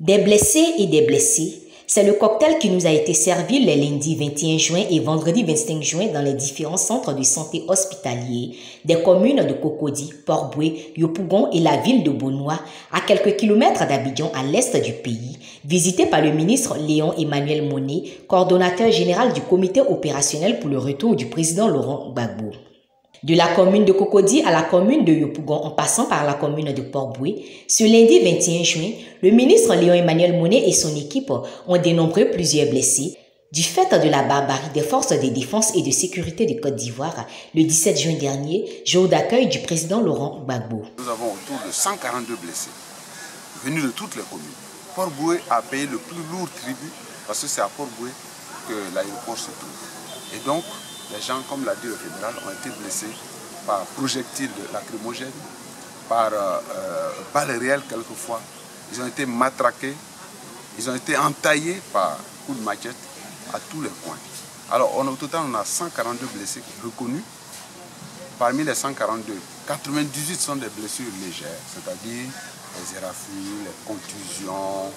Des blessés et des blessés, c'est le cocktail qui nous a été servi les lundis 21 juin et vendredi 25 juin dans les différents centres de santé hospitaliers des communes de Cocody, Port-Bouët, Yopougon et la ville de Bonois, à quelques kilomètres d'Abidjan à l'est du pays, visités par le ministre Léon Emmanuel Monnet, coordonnateur général du comité opérationnel pour le retour du président Laurent Gbagbo. De la commune de Cocody à la commune de Yopougon en passant par la commune de Port-Bouët, ce lundi 21 juin, le ministre Léon Emmanuel Monnet et son équipe ont dénombré plusieurs blessés du fait de la barbarie des forces de défense et de sécurité de Côte d'Ivoire le 17 juin dernier, jour d'accueil du président Laurent Gbagbo. Nous avons autour de 142 blessés venus de toutes les communes. Port-Bouët a payé le plus lourd tribut parce que c'est à Port-Bouët que l'aéroport se trouve. Et donc, les gens, comme l'a dit le fédéral, ont été blessés par projectiles lacrymogènes, par balles réelles quelquefois. Ils ont été matraqués, ils ont été entaillés par coups de machette à tous les coins. Alors au total, on a 142 blessés reconnus. Parmi les 142, 98 sont des blessures légères, c'est-à-dire les éraflures, les contusions,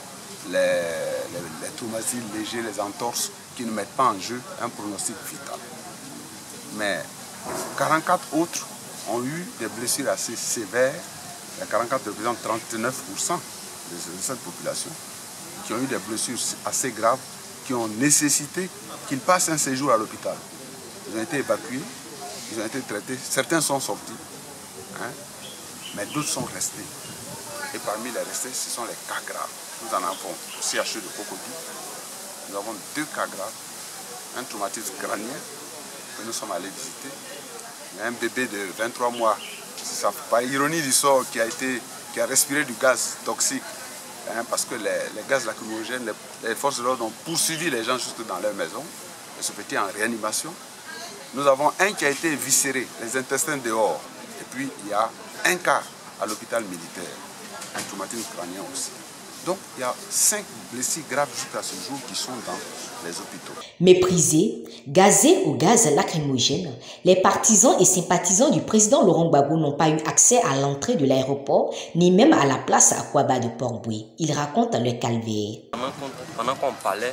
les traumatismes légers, les entorses qui ne mettent pas en jeu un pronostic vital. Mais 44 autres ont eu des blessures assez sévères. Les 44 représentent 39% de cette population qui ont eu des blessures assez graves, qui ont nécessité qu'ils passent un séjour à l'hôpital. Ils ont été évacués, ils ont été traités. Certains sont sortis, mais d'autres sont restés. Et parmi les restés, ce sont les cas graves. Nous en avons au CHU de Cocody. Nous avons 2 cas graves, un traumatisme crânien que nous sommes allés visiter. Il y a un bébé de 23 mois, par ironie du sort, qui a respiré du gaz toxique, parce que les gaz lacrymogènes, les forces de l'ordre ont poursuivi les gens jusque dans leur maison. Et ce petit est en réanimation. Nous avons un qui a été éviscéré, les intestins dehors. Et puis il y a un cas à l'hôpital militaire, un traumatisme crânien aussi. Donc, il y a 5 blessés graves jusqu'à ce jour qui sont dans les hôpitaux. Méprisés, gazés au gaz lacrymogène, les partisans et sympathisants du président Laurent Gbagbo n'ont pas eu accès à l'entrée de l'aéroport, ni même à la place Akwaba de Port-Bouët. Ils racontent le calvaire. Pendant qu'on parlait,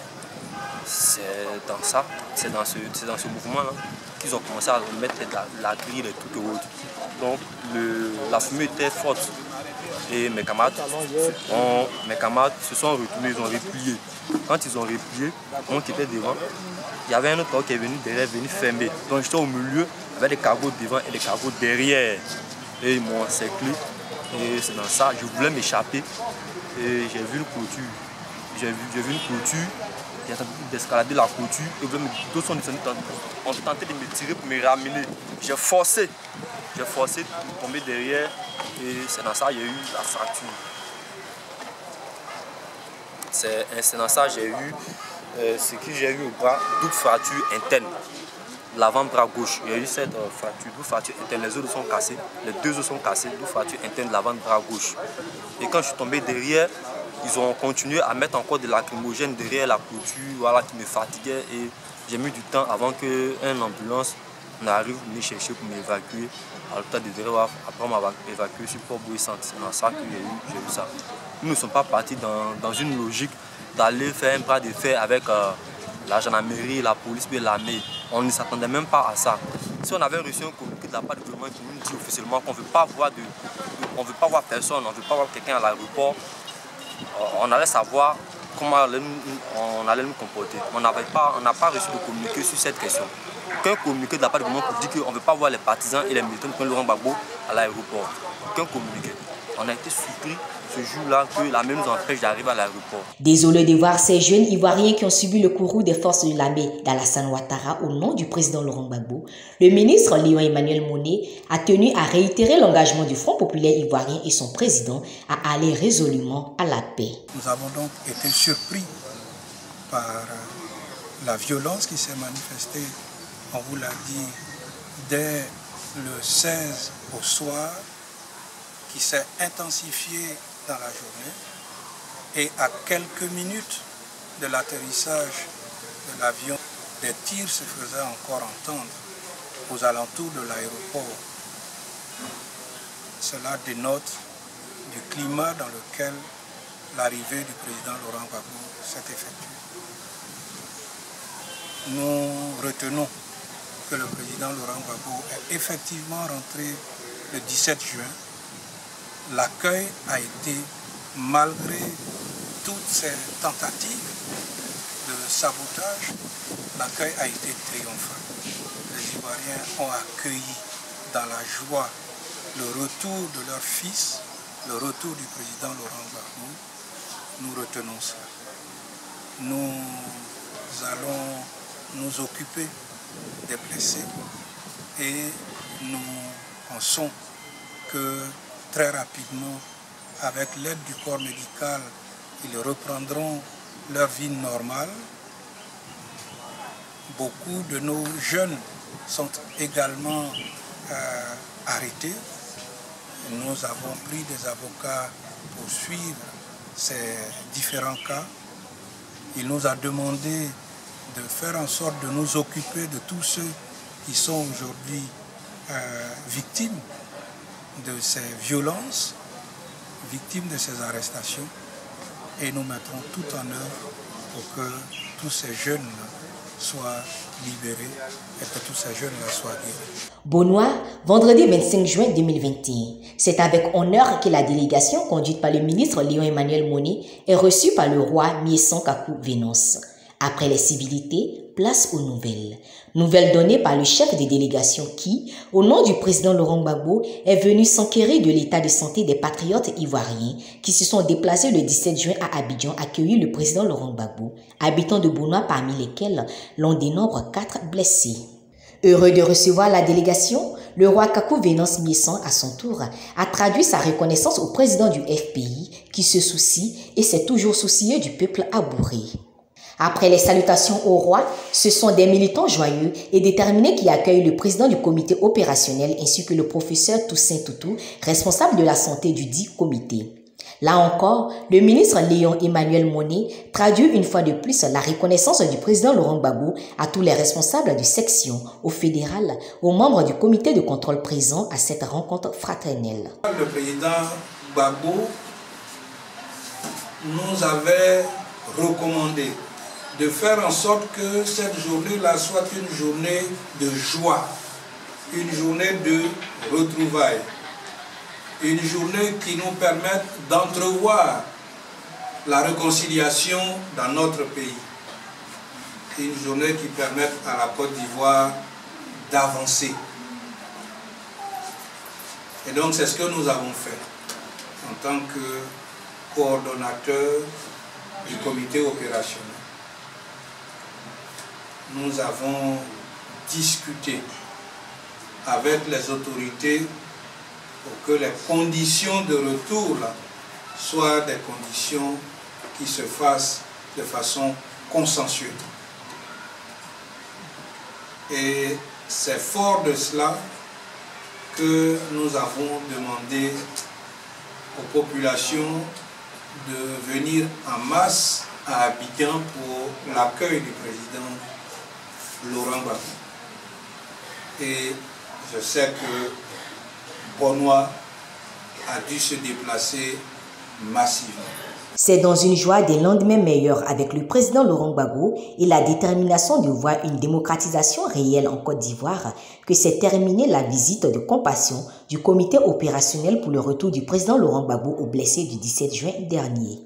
c'est dans ce mouvement-là qu'ils ont commencé à mettre la grille et tout autre. Donc, la fumée était forte. Et mes camarades se sont retournés, ils ont replié. Quand ils ont replié, moi qui étais devant, il y avait un autre corps qui est venu derrière, venu fermer. Donc j'étais au milieu avec des cargos devant et des cargos derrière. Et ils m'ont encerclé. Et c'est dans ça, je voulais m'échapper. Et j'ai vu une clôture. J'ai vu une clôture. J'ai tenté d'escalader la clôture. Et d'autres sont descendus, ont tenté de me tirer pour me ramener. J'ai forcé de tomber derrière. Et c'est dans ça que j'ai eu la fracture. C'est dans ça que j'ai eu ce que j'ai eu au bras, double fracture interne. L'avant-bras gauche, il y a eu cette fracture, double fracture interne. Les os sont cassés, les 2 os sont cassés, double fracture interne de l'avant-bras gauche. Et quand je suis tombé derrière, ils ont continué à mettre encore de lacrymogène derrière la clôture, voilà, qui me fatiguait. Et j'ai mis du temps avant qu'une ambulance n'arrive me chercher pour m'évacuer. À l'hôpital de Véréwa, après m'avoir évacué sur Port-Bouët Centre. C'est dans ça que j'ai eu ça. Nous ne sommes pas partis dans une logique d'aller faire un bras de fer avec la gendarmerie, la police et l'armée. On ne s'attendait même pas à ça. Si on avait reçu un communiqué de la part du gouvernement qui nous dit officiellement qu'on ne veut pas voir personne, on ne veut pas voir quelqu'un à l'aéroport, on allait savoir comment on allait nous comporter. On n'a pas reçu de communiqué sur cette question. Aucun communiqué de la part du gouvernement qui dit qu'on ne veut pas voir les partisans et les militants de Laurent Gbagbo à l'aéroport. Aucun communiqué. On a été surpris ce jour-là que l'armée nous empêche d'arriver à l'aéroport. Désolé de voir ces jeunes Ivoiriens qui ont subi le courroux des forces de l'armée d'Alassane Ouattara au nom du président Laurent Gbagbo, le ministre Léon Emmanuel Monnet a tenu à réitérer l'engagement du Front populaire ivoirien et son président à aller résolument à la paix. Nous avons donc été surpris par la violence qui s'est manifestée, on vous l'a dit, dès le 16 au soir, qui s'est intensifiée dans la journée. Et à quelques minutes de l'atterrissage de l'avion, des tirs se faisaient encore entendre aux alentours de l'aéroport. Cela dénote du climat dans lequel l'arrivée du président Laurent Gbagbo s'est effectuée. Nous retenons que le président Laurent Gbagbo est effectivement rentré le 17 juin. L'accueil a été, malgré toutes ces tentatives de sabotage, l'accueil a été triomphal. Les Ivoiriens ont accueilli dans la joie le retour de leur fils, le retour du président Laurent Gbagbo. Nous retenons ça. Nous allons nous occuper des blessés et nous pensons que très rapidement, avec l'aide du corps médical, ils reprendront leur vie normale. Beaucoup de nos jeunes sont également arrêtés. Nous avons pris des avocats pour suivre ces différents cas. Il nous a demandé de faire en sorte de nous occuper de tous ceux qui sont aujourd'hui victimes de ces violences, victimes de ces arrestations, et nous mettrons tout en œuvre pour que tous ces jeunes soient libérés et que tous ces jeunes-là soient guéris. Bonois, vendredi 25 juin 2021. C'est avec honneur que la délégation conduite par le ministre Léon Emmanuel Moné est reçue par le roi Miésan Kakou Vénance. Après les civilités, place aux nouvelles. Nouvelles données par le chef de délégation qui, au nom du président Laurent Gbagbo, est venu s'enquérir de l'état de santé des patriotes ivoiriens qui se sont déplacés le 17 juin à Abidjan accueillir le président Laurent Gbagbo, habitants de Bonois parmi lesquels l'on dénombre 4 blessés. Heureux de recevoir la délégation, le roi Kakou Vénance Miésan, à son tour, a traduit sa reconnaissance au président du FPI qui se soucie et s'est toujours soucié du peuple abouré. Après les salutations au roi, ce sont des militants joyeux et déterminés qui accueillent le président du comité opérationnel ainsi que le professeur Toussaint Toutou, responsable de la santé du dit comité. Là encore, le ministre Léon Emmanuel Moné traduit une fois de plus la reconnaissance du président Laurent Gbagbo à tous les responsables de section, au fédéral, aux membres du comité de contrôle présents à cette rencontre fraternelle. Le président Gbagbo nous avait recommandé de faire en sorte que cette journée-là soit une journée de joie, une journée de retrouvailles, une journée qui nous permette d'entrevoir la réconciliation dans notre pays, une journée qui permette à la Côte d'Ivoire d'avancer. Et donc c'est ce que nous avons fait en tant que coordonnateur du comité opérationnel. Nous avons discuté avec les autorités pour que les conditions de retour là, soient des conditions qui se fassent de façon consensuelle. Et c'est fort de cela que nous avons demandé aux populations de venir en masse à Abidjan pour l'accueil du président Laurent Gbagbo. Et je sais que Bonois a dû se déplacer massivement. C'est dans une joie des lendemains meilleurs avec le président Laurent Gbagbo et la détermination de voir une démocratisation réelle en Côte d'Ivoire que s'est terminée la visite de compassion du comité opérationnel pour le retour du président Laurent Gbagbo aux blessés du 17 juin dernier.